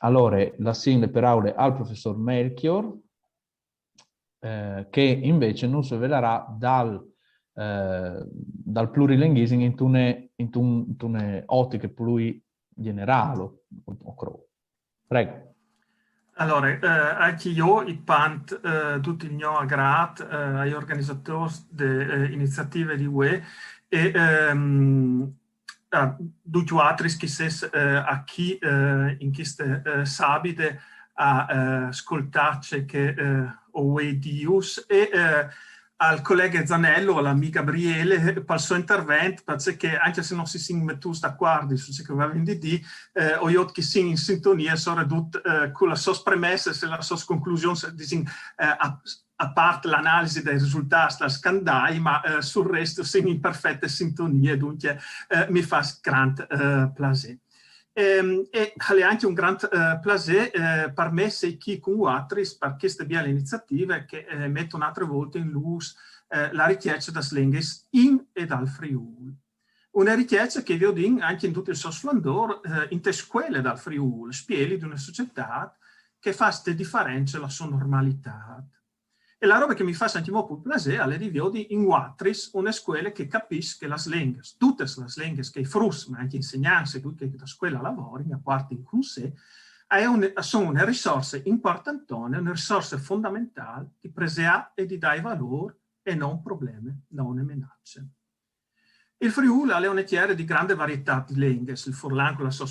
allora la single per aule al professor Melchior, che invece non si velerà dal plurilinguismo in una ottica più generale. Prego. Allora, anche io, i PANT, tutti il mio aggrat, agli organizzatori delle iniziative di UE e tutti altri che a chi in queste sabide a ascoltarci che UE Dius e al collega Zanello, all'amica Gabriele, per il suo intervento, perché anche se non si sono mettuti d'accordo su ciò che avevamo di dire, o io che sono in sintonia sono ridotto con la sua premessa e la sua conclusione, a parte l'analisi dei risultati dal scandai, ma sul resto sono in perfetta sintonia, dunque mi fa grande piacere. E è anche un grande piacere per me se chi con Watris per queste belle iniziative che mettono altre volte in luce la richiesta da lingue in e dal Friuli. Una richiesta che vedo anche in tutto il suo splendore in te scuole dal Friuli, spieghi di una società che fa queste differenze la sua normalità. E la roba che mi fa anche molto piacere è di vedere in Watris una scuola che capisce che le lingue, tutte le lingue che i frus, ma anche insegnanti, che da scuola lavorano, a parte in con sé, sono una risorsa importante, una risorsa fondamentale di presea e di dare valore e non problemi, non minacce. Il Friuli ha una terra di grande varietà di lingue, il Furlan con la sua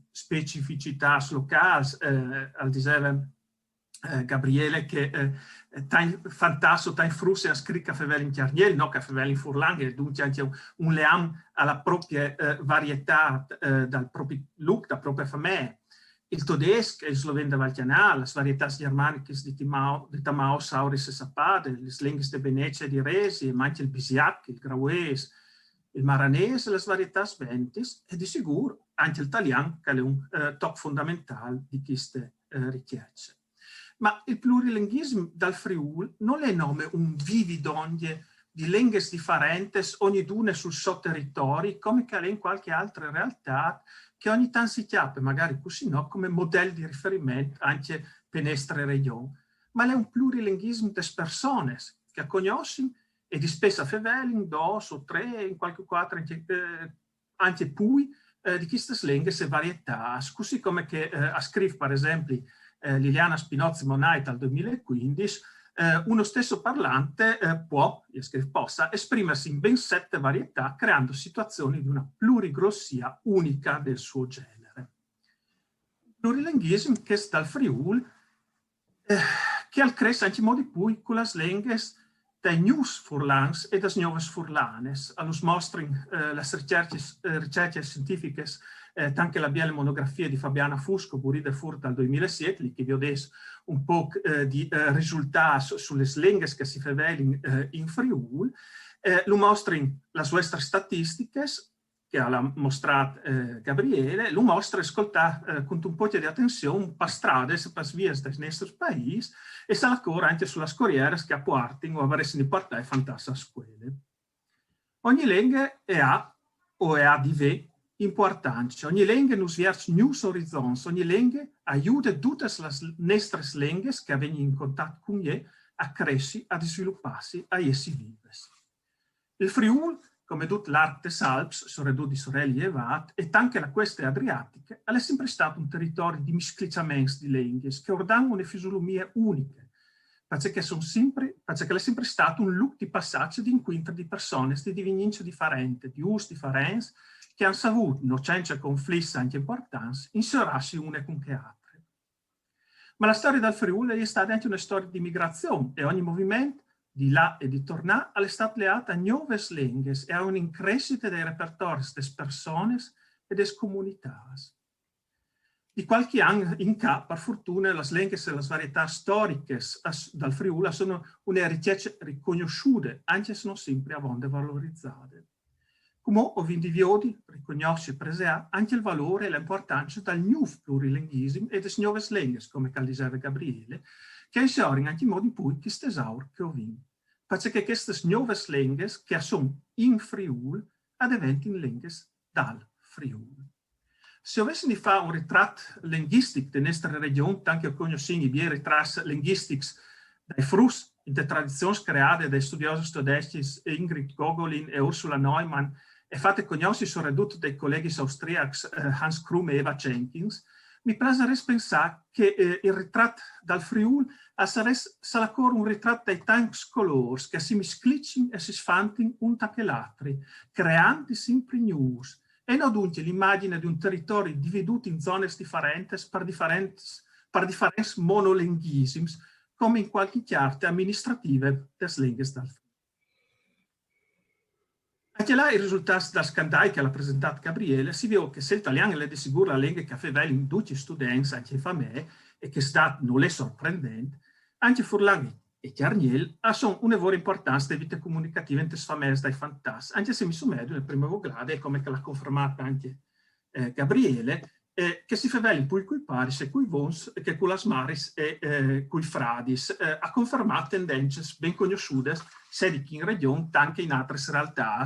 specificità locale, al diceva Gabriele che fantastico, tan frusse a scritta fevel in Chiarniel, no, che fevel in Furlan, e dunque anche un leam alla propria varietà dal proprio look, da propria famiglia. Il tedesco, il sloveno valchianale, le varietà germaniche di Tamao, Sauris e Sapade, le lingue di Venezia e di Resi, ma anche il bisiac, il grauese, il maranese, le varietà sventis, e di sicuro anche l'italiano, che è un top fondamentale di queste richieste. Ma il plurilinguismo dal Friuli non è nome un vividonde di lingue differenti, ognuna sul suo territorio, come che è in qualche altra realtà, che ogni tanto si chiama, magari così no, come modello di riferimento anche per nostre regioni. Ma è un plurilinguismo delle persone che conoscono e di spesso fevelin, dos o tre, in qualche quattro, anche poi, di queste lingue e varietà, così come che a scrive, per esempio, Liliana Spinozzi Monait al 2015, uno stesso parlante possa esprimersi in ben 7 varietà, creando situazioni di una plurigrossia unica del suo genere. Il plurilinguismo che sta al Friuli, che al cresce anche in modi pui con le lingue dei news furlans e des nuove furlanes, allo mostring le ricerche scientifiche, anche la bella monografia di Fabiana Fusco, Buride Furt dal 2007, che vi ho detto un po' di risultati sulle lingue che si fanno in Friuli, lo mostring le sue statistiche, che ha mostrato Gabriele, lo mostra ascoltare con un po' di attenzione per strade, per vie del nostro paese, e se la corre anche sulla scorriera che apportano o avresti di portare fantastiche scuole. Ogni lingua ha di ve importanza. Ogni lingua nos viers news orizzons. Ogni lingua aiuta tutte le nostre lingue che vengono in contatto con lei a crescere, a svilupparsi, a essi vives. Il Friuli, come tutte l'arte Alps, soprattutto di sorelle e vat, e anche la queste adriatiche, è sempre stato un territorio di misclicciamenti di lingue che ordanno una fisionomia unica, perché è sempre stato un look di passaggio di incontri di persone di divininze differenti, di us differenti, che hanno saputo, senza conflitti anche importanti, inserarsi une con che altre. Ma la storia del Friuli è stata anche una storia di migrazione e ogni movimento di là e di tornare è stato legato a nuove lingue e a un'increscita dei repertori delle persone e delle comunità. Di qualche anno in qua, per fortuna, le lingue e le varietà storiche dal Friuli sono una ricchezza riconosciuta, anche se non sempre valorizzate. Come ho individuato, riconosce e presea anche il valore e l'importanza del nuovo plurilinguismo e delle nuove lingue, come diceva Gabriele, che inseriscono anche in modi poi questo tesauro che ho vinto. Perché queste nuove lingue, che sono in Friuli, diventano lingue dal Friuli. se avessi di fare un ritratto linguistico della nostra regione, anche io conosco i miei ritratti linguistici dai frus, in de tradizioni create dai studiosi tedeschi Ingrid Gogolin e Ursula Neumann, e fatte conoscere soprattutto dai colleghi austriaci Hans Krum e Eva Jenkins, mi piacerebbe pensare che il ritratto dal Friuli sarà ancora un ritratto dai tanti colori che si misclicino e si sfantino un che l'altro, creando sempre news, e non dunque l'immagine di un territorio dividuto in zone differenti per differenti monolinguismi, come in qualche chiarte amministrative des lingues dal Friuli. Anche là i risultati da scandai che l'ha presentato Gabriele si vede che se l'italiano è di sicuro la lingua che fa in tutti gli studenti, anche fa me, e che sta non è sorprendente, anche Furlan e Chiarniel sono un lavoro importante di vita comunicativa in queste famiglie dai fantasmi, anche se mi sommedio nel primo grado, come l'ha confermato anche Gabriele, che si fa in cui pari, se cui vons, che con las maris e cui fradis, ha confermato tendenze ben conosciute sia in regione, anche in altre realtà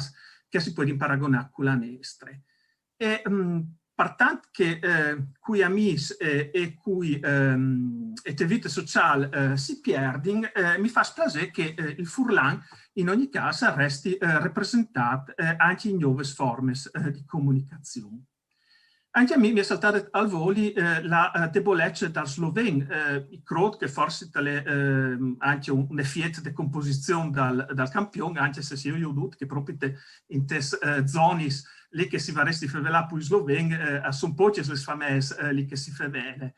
che si può paragonare con la nostra. E pertanto che cui amici e cui vite sociali si perdono, mi fa piacere che il Furlan in ogni caso resti rappresentato anche in nuove forme di comunicazione. Anche a me mi è saltata al volo la debolezza dal sloven. I credo che forse anche un effetto di composizione dal campione, anche se si è veduto che proprio in queste zone lì che si va resti favelare poi sloven, sono poche le famiglie lì che si favele.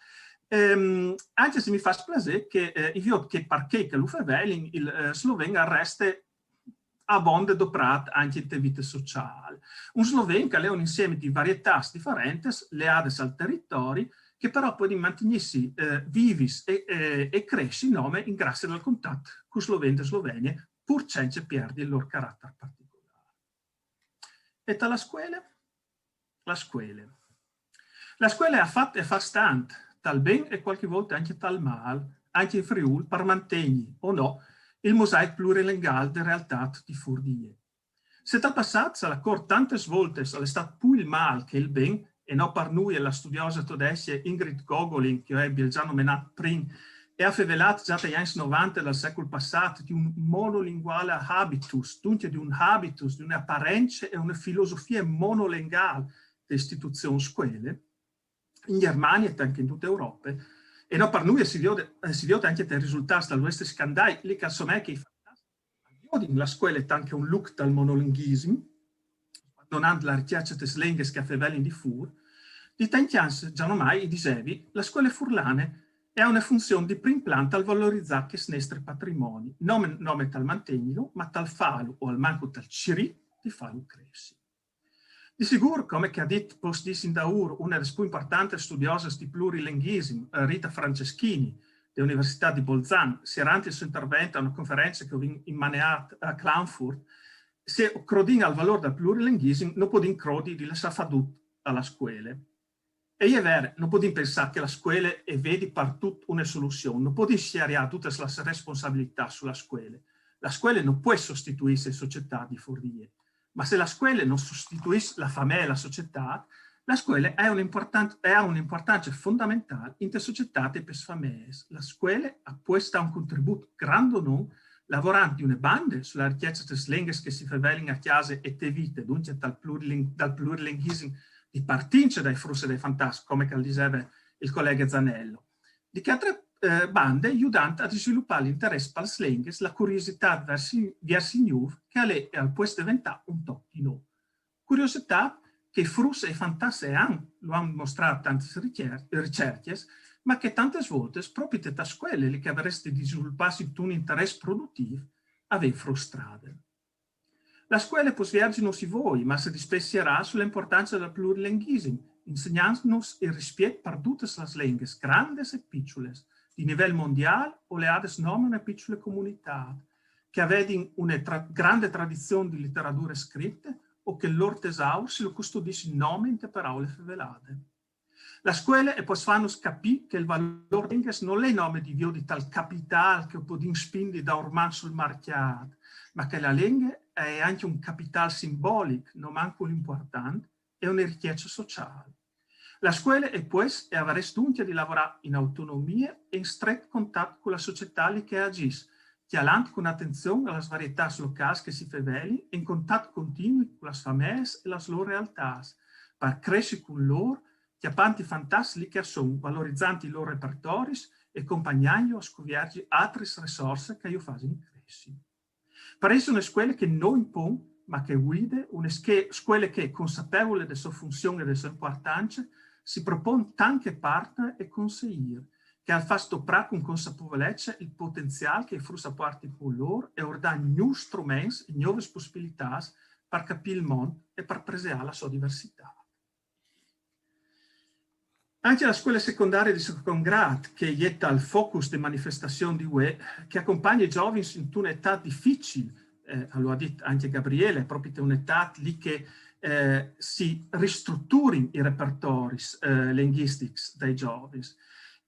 Anche se mi fa piacere che io che perché che lo favele, il sloven resta abbonda doprat anche in vita sociale. Un sloven che è un insieme di varietà differenti, leate al territorio, che però può mantenersi vivi e cresci nome in grazie al contatto con sloveni e slovenie, pur senza perdere il loro carattere particolare. E tra la scuola? La scuola. La scuola ha fatto e fa stand, tal ben e qualche volta anche tal mal, anche in Friuli, per mantenere o no il mosaico plurilinguale di realtà di Furdie. Se dal passato la cor tante volte è stato più il mal che il ben, e non per noi la studiosa tedesca Ingrid Gogolin, che ho già nominato prima, e ha rivelato già dagli anni 90 del secolo passato di un monolinguale habitus, dunque di un habitus, di un'apparenza e una filosofia monolinguale delle istituzioni scuole, in Germania e anche in tutta Europa. E non per noi si vede anche dei risultati da questi scandali, lì che insomma che la scuola è anche un look dal monolinguismo, abbandonando la ricerca delle lingue che avevano di fur, di tanti anni già ormai, dicevi, la scuola furlane è una funzione di prima planta al valorizzare che i nostri patrimoni, non tal mantenilo, ma tal falo o al manco tal ciri di falo cresci. Di sicuro, come ha detto post di Sindaur, una delle più importanti studiose di plurilinguismo, Rita Franceschini, dell'Università di Bolzano, si era anche il suo intervento a una conferenza che ho immaneato a Klagenfurt, se crodin al valore del plurilinguismo, non può incrodi di lasciare fadut alla scuola. E è vero, non può pensare che la scuola è vedi per tutta una soluzione, non può sciariare tutte le responsabilità sulla scuola. La scuola non può sostituirsi la società di Furdie. Ma se la scuola non sostituisce la famiglia e la società, la scuola ha un'importanza fondamentale in te società e per le famiglie. La scuola ha questo un contributo grande o non, lavorando in una banda sulla richiesta delle lingue che si favelano a chiesa e te vite, dunque dal plurilinguismo di partince dai frussi e dai fantasmi, come diceva il collega Zanello. Di che altre bande aiutano a sviluppare l'interesse per le lingue, la curiosità verso i nuovi, che può diventare un tocco nuovo. Curiosità che i frussi e i fantasmi lo hanno mostrato tante ricerche, ma che tante volte, proprio da scuole che avreste di svilupparsi un interesse produttivo, aveva frustrato. La scuola può sviarci non si vuoi, ma si dispesserà sull'importanza del plurilinguismo, insegnandoci il rispetto per tutte le lingue, grandi e piccole, di livello mondiale o le altre una piccola comunità, che avevano una grande tradizione di letteratura scritta o che il loro tesoro si lo custodisce in nome in parole favelate. La scuola e poi fanno capire che il valore lingue non è il nome di Dio di tal capitale che può spingere da ormai sul mercato, ma che la lingua è anche un capitale simbolico, non manco l'importante, è una ricchezza sociale. La scuola è poi e avrà dunque di lavorare in autonomia e in stretto contatto con la società che agisce, chialando con attenzione alle varietà locali che si faveli e in contatto continuo con le famiglie e le loro realtà, per crescere con loro, chiappanti fantastici che sono, valorizzanti i loro repertori e accompagnando a scoprire altre risorse che io faccio crescere. Per essere una scuola che non impone, ma che guida, una scuola che è consapevole della sua funzione e della sua importanza, si propone anche partner e consigliere, che al fa stoppare con consapevolezza il potenziale che frusta parte con loro e ordà nuovi strumenti e nuove possibilità per capire il mondo e per preservare la sua diversità. Anche la scuola secondaria di secondo grado, che getta il focus di manifestazione di UE, che accompagna i giovani in un'età difficile, lo ha detto anche Gabriele, proprio in un'età lì che si ristrutturino i repertori linguistici dei giovani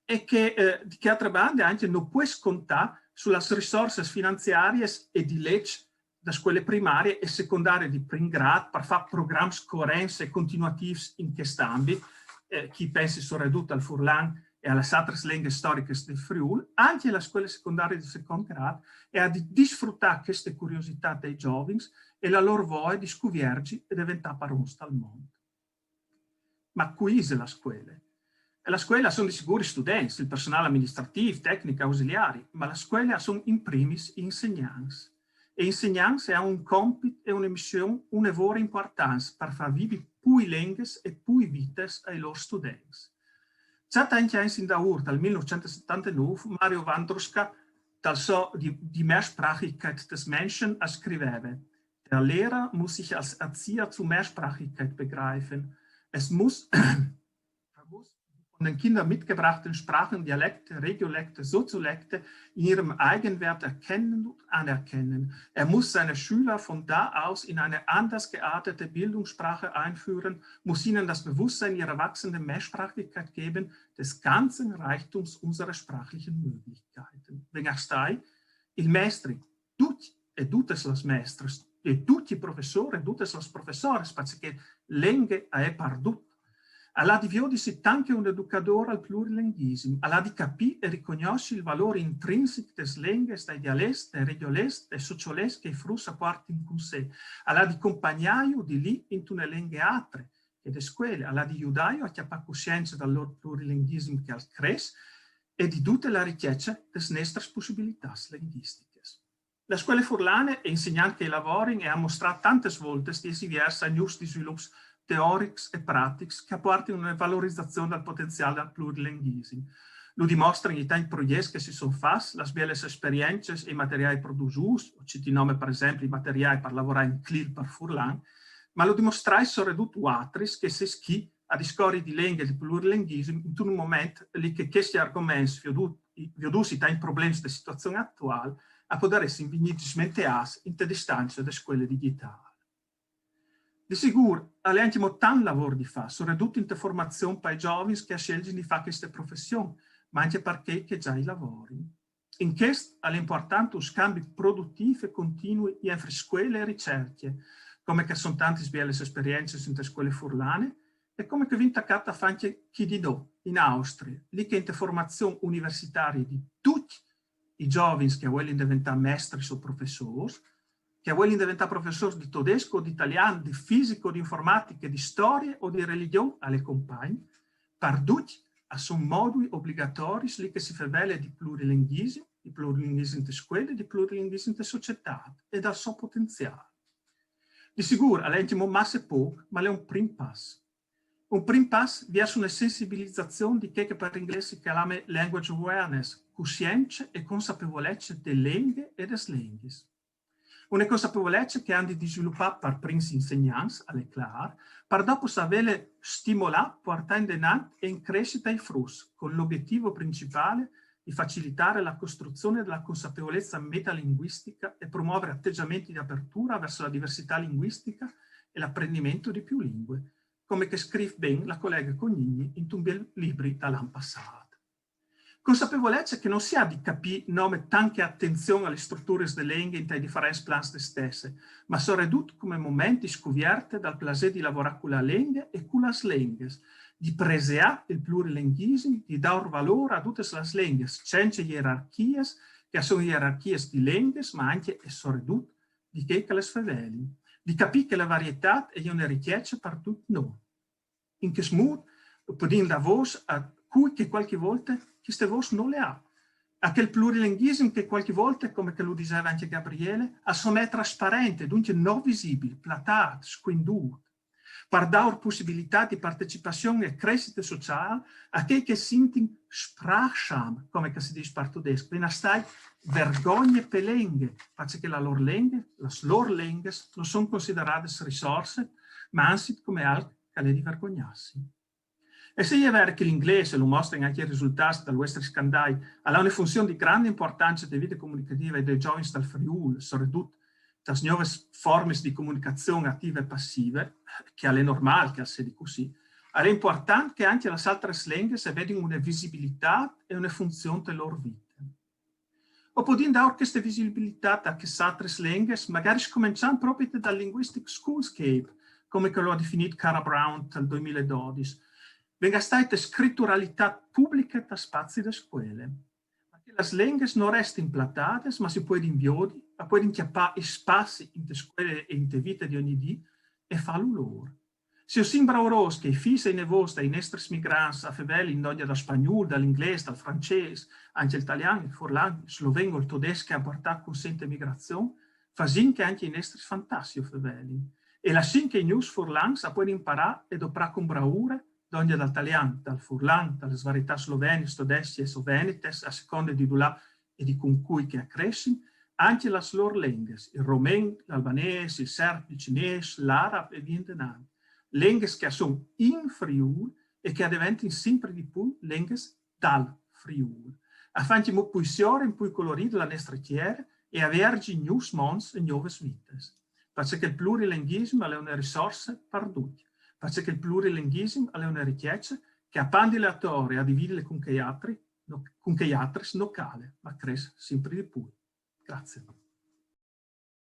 e che di altra banda anche non può scontare sulle risorse finanziarie e di legge da scuole primarie e secondarie di primo grado per fare programmi coerenti e continuativi in quest'ambito. Chi pensi soprattutto al Furlan e alle altre lingue storiche del Friuli, anche la scuola secondaria di secondo grado, e a di sfruttare queste curiosità dei giovani e la loro voglia di scovierci e diventare parosta al mondo. Ma qui è la scuola? E la scuola sono di sicuro studenti, il personale amministrativo, tecnico, ausiliari, ma la scuola sono in primis insegnanti. E insegnanti hanno un compito e una missione, un lavoro importante per far vivere più lingue e più vite ai loro studenti. Già tanti anni in Daur, dal 1979, Mario Wandruska, dal so die Mehrsprachigkeit des Menschen, scriveva: Der Lehrer muss sich als Erzieher zur Mehrsprachigkeit begreifen. Es muss von den Kindern mitgebrachten Sprachen, Dialekte, Regiolekte, Soziolekte in ihrem Eigenwert erkennen und anerkennen. Muss seine Schüler von da aus in eine anders geartete Bildungssprache einführen, muss ihnen das Bewusstsein ihrer wachsenden Mehrsprachigkeit geben, des ganzen Reichtums unserer sprachlichen Möglichkeiten. Venga stai, il maestri, tutti e tutte les maestres, e tutti i professori e tutte les professores, perché lingue è perdut. Alla di viodisi anche un educatore al plurilinguismo, alla di capire e riconoscere il valore intrinseco des lingues, dei dialetti, dei regioles, dei socioles che frussa parte in sé, alla di compagnaio di lì in una lingue altre, che de scuole, alla di aiutaio a chiappare coscienza del loro plurilinguismo che al cres e di tutte la richiesta des nostre possibilità linguistiche. La scuola furlane è insegnante che lavora e ha mostrato tante volte di diverse giusti sviluppi teorici e pratici che apportano una valorizzazione del potenziale del plurilinguismo. Lo dimostrano i tanti progetti che si sono fatti, le belle esperienze e i materiali prodotti, citi nome per esempio i materiali per lavorare in CLIL per Furlan, ma lo dimostrai soprattutto altri che si schi a discorrere di lingue e di plurilinguismo in un momento lì che questi argomenti veduti tanti problemi della situazione attuale a poter essere smenteati in te distanze delle scuole digitali. Di sicuro, abbiamo tanto lavoro di fare, soprattutto in formazione per i giovani che scelgono di fare queste professioni, ma anche perché che già i lavori. In questo è importante un scambio produttivo e continuo tra scuole e ricerche, come che sono tante belle esperienze in scuole furlane, e come che viene attaccata anche chi di do, in Austria, lì che in formazione universitaria di tutti i giovani che vogliono diventare maestri o professori, che vogliono diventare professori di tedesco, di italiano, di fisico, di informatica, di storia o di religione alle compagne, per tutti sono moduli obbligatori lì che si favela di plurilinguismo di scuole, di plurilinguismo di società e dal suo potenziale. Di sicuro, abbiamo massa poco, ma è un primo passo. Un primo passo verso una sensibilizzazione di che per l'inglese si chiama language awareness, coscienza e consapevolezza delle lingue e delle lingue. Una consapevolezza che hanno di sviluppare per primi insegnanti, alle clar, per dopo sapere stimolare, portare in denaro e in crescita i frutti, con l'obiettivo principale di facilitare la costruzione della consapevolezza metalinguistica e promuovere atteggiamenti di apertura verso la diversità linguistica e l'apprendimento di più lingue, come che scrive ben la collega Cognini in un bel libro dall'anno passato. Consapevolezza che non si ha di capire nome tante attenzione alle strutture delle lingue in dei differenti plani stesse, ma sono ridotte come momenti scoperti dal piacere di lavorare con la lingua e con le lingue, di preservare il plurilinguismo, di dar valore a tutte le lingue, senza gerarchie, che sono gerarchie di lingue, ma anche e soprattutto di che le sveveli, di capire che la varietà è una ricchezza per tutti noi. In che modo possiamo dare voce a cui che qualche volta queste voci non le ha. A quel plurilinguismo che qualche volta, come lo diceva anche Gabriele, è trasparente, dunque non visibile, platato, squinduto, per dare possibilità di partecipazione e crescita sociale a chi che sentono sprachscham, come si dice per tedesco, quindi stai vergogna per lingue, perché le loro lingue non sono considerate risorse, ma anzi come altre che le di vergognarsi. E se è vero che l'inglese, lo mostrano anche i risultati dal Western Scandai, ha una funzione di grande importanza delle vite comunicative e dei giovani dal Friuli, soprattutto dalle nuove forme di comunicazione attive e passive, che è normale che sia così, è importante che anche le altre lingue vedano una visibilità e una funzione delle loro vite. O possiamo dare questa visibilità a queste altre lingue, magari cominciando proprio dal Linguistic Schoolscape, come lo ha definito Cara Brown nel 2012, venga stata scritturalità pubblica da spazi da scuole. Perché le lingue non restano implattate, ma si può inviare, può inchiappare spazi in le scuole e in le vite di ogni giorno e farlo loro. Se io sembra oros che i figli e i nevos dei nostri migranti a Feveli in ogni da spagnolo, dall'inglese, dal francese, anche l'italiano, il furlano, il sloveno, il tedesco che hanno portato consente migrazione, fa sì che anche i nostri fantassi a Feveli. E la sì che i news furlani può imparare e dovrà con bravura d'ogni dall'italiano, dal furlan, dalle varietà slovene, tedesche e sovenites, a seconda di dove e di con cui che accrescono, anche le loro lingue, il romen, l'albanese, il serbo, il cinese, l'arabo e via andando. Lingue che sono in Friuli e che diventano sempre di più lingue dal Friuli. Affinché mo puisiore in cui colorire la nostra chiara e averci news mons e nuove vite. Perché il plurilinguismo è una risorsa per tutti. Perché il plurilinguismo è una ricchezza che a pandilatore a dividere con che altri non cale, ma cresce sempre di più. Grazie.